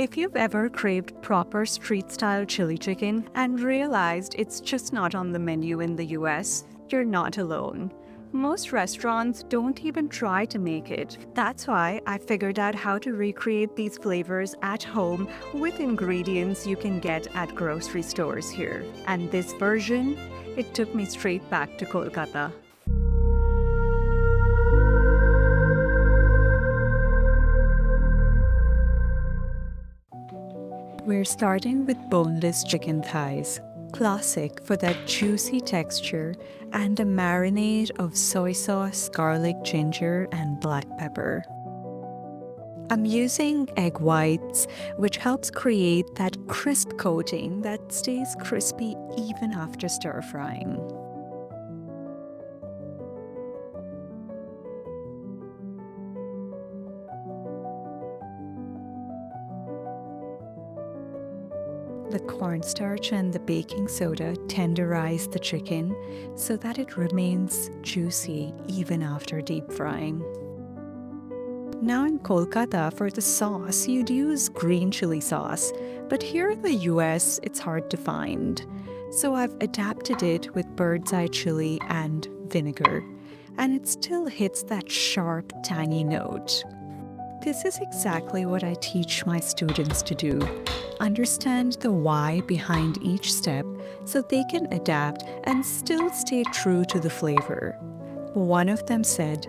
If you've ever craved proper street-style chili chicken and realized it's just not on the menu in the US, you're not alone. Most restaurants don't even try to make it. That's why I figured out how to recreate these flavors at home with ingredients you can get at grocery stores here. And this version, it took me straight back to Kolkata. We're starting with boneless chicken thighs, classic for that juicy texture and a marinade of soy sauce, garlic, ginger, and black pepper. I'm using egg whites, which helps create that crisp coating that stays crispy even after stir frying. The cornstarch and the baking soda tenderize the chicken so that it remains juicy even after deep frying. Now in Kolkata, for the sauce, you'd use green chili sauce, but here in the US, it's hard to find. So I've adapted it with bird's eye chili and vinegar, and it still hits that sharp, tangy note. This is exactly what I teach my students to do. Understand the why behind each step so they can adapt and still stay true to the flavor. One of them said,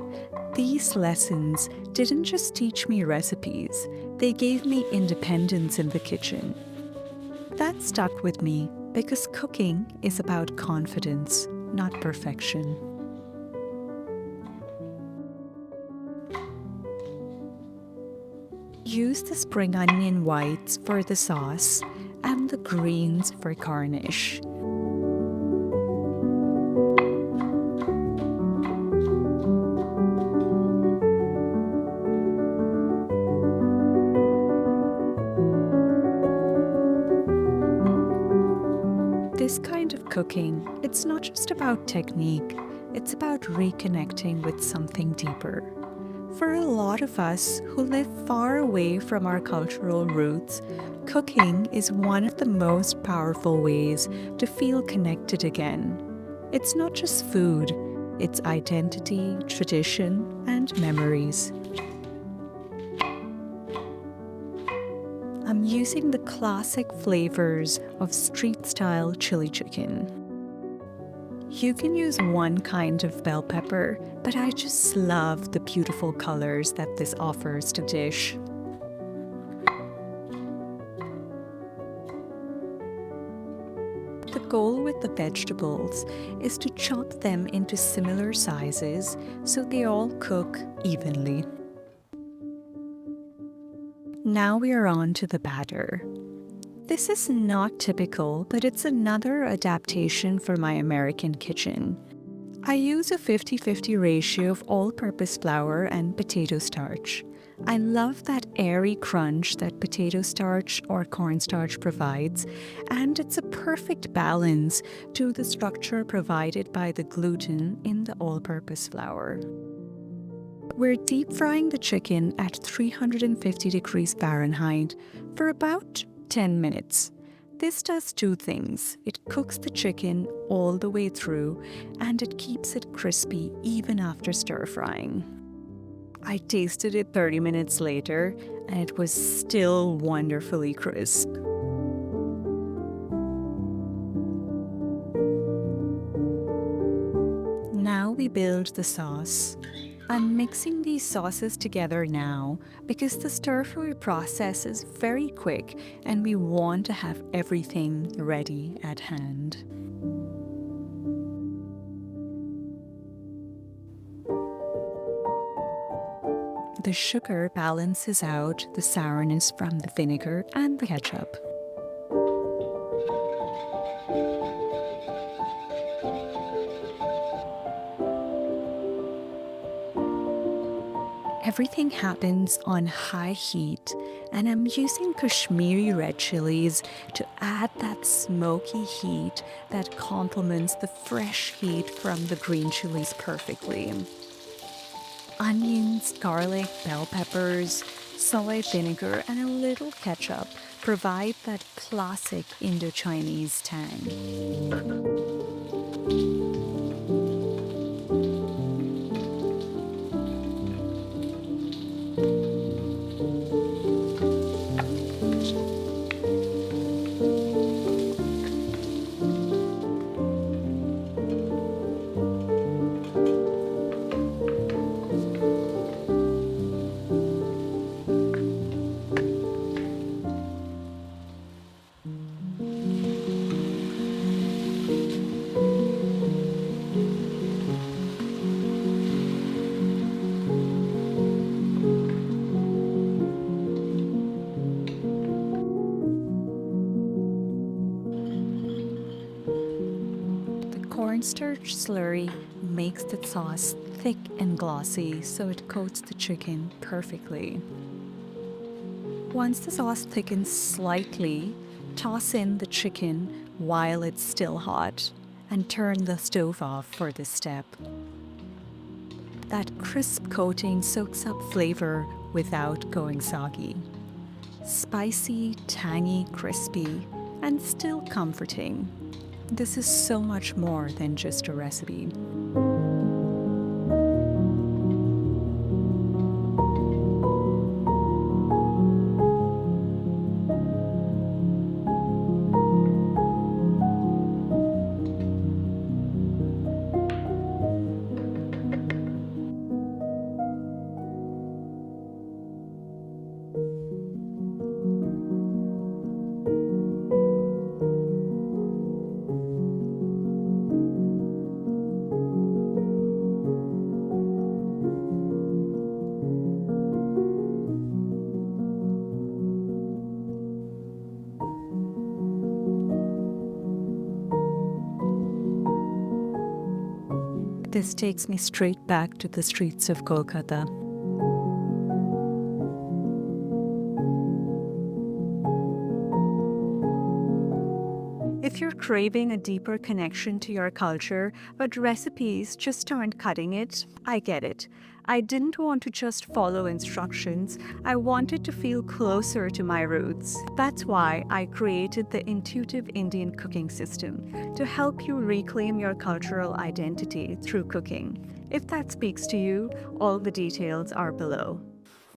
"These lessons didn't just teach me recipes, they gave me independence in the kitchen." That stuck with me because cooking is about confidence, not perfection. Use the spring onion whites for the sauce and the greens for garnish. This kind of cooking, it's not just about technique, it's about reconnecting with something deeper. For a lot of us who live far away from our cultural roots, cooking is one of the most powerful ways to feel connected again. It's not just food, it's identity, tradition, and memories. I'm using the classic flavors of street-style chili chicken. You can use one kind of bell pepper, but I just love the beautiful colors that this offers to dish. The goal with the vegetables is to chop them into similar sizes so they all cook evenly. Now we are on to the batter. This is not typical, but it's another adaptation for my American kitchen. I use a 50-50 ratio of all-purpose flour and potato starch. I love that airy crunch that potato starch or cornstarch provides, and it's a perfect balance to the structure provided by the gluten in the all-purpose flour. We're deep frying the chicken at 350 degrees Fahrenheit for about 10 minutes. This does two things. It cooks the chicken all the way through and it keeps it crispy even after stir frying. I tasted it 30 minutes later and it was still wonderfully crisp. Now we build the sauce. I'm mixing these sauces together now because the stir-fry process is very quick and we want to have everything ready at hand. The sugar balances out the sourness from the vinegar and the ketchup. Everything happens on high heat, and I'm using Kashmiri red chilies to add that smoky heat that complements the fresh heat from the green chilies perfectly. Onions, garlic, bell peppers, Soy vinegar and a little ketchup provide that classic Indo-Chinese tang. Cornstarch slurry makes the sauce thick and glossy so it coats the chicken perfectly. Once the sauce thickens slightly, toss in the chicken while it's still hot and turn the stove off for this step. That crisp coating soaks up flavor without going soggy. Spicy, tangy, crispy, and still comforting. This is so much more than just a recipe. This takes me straight back to the streets of Kolkata. If you're craving a deeper connection to your culture, but recipes just aren't cutting it, I get it. I didn't want to just follow instructions, I wanted to feel closer to my roots. That's why I created the Intuitive Indian Cooking System, to help you reclaim your cultural identity through cooking. If that speaks to you, all the details are below.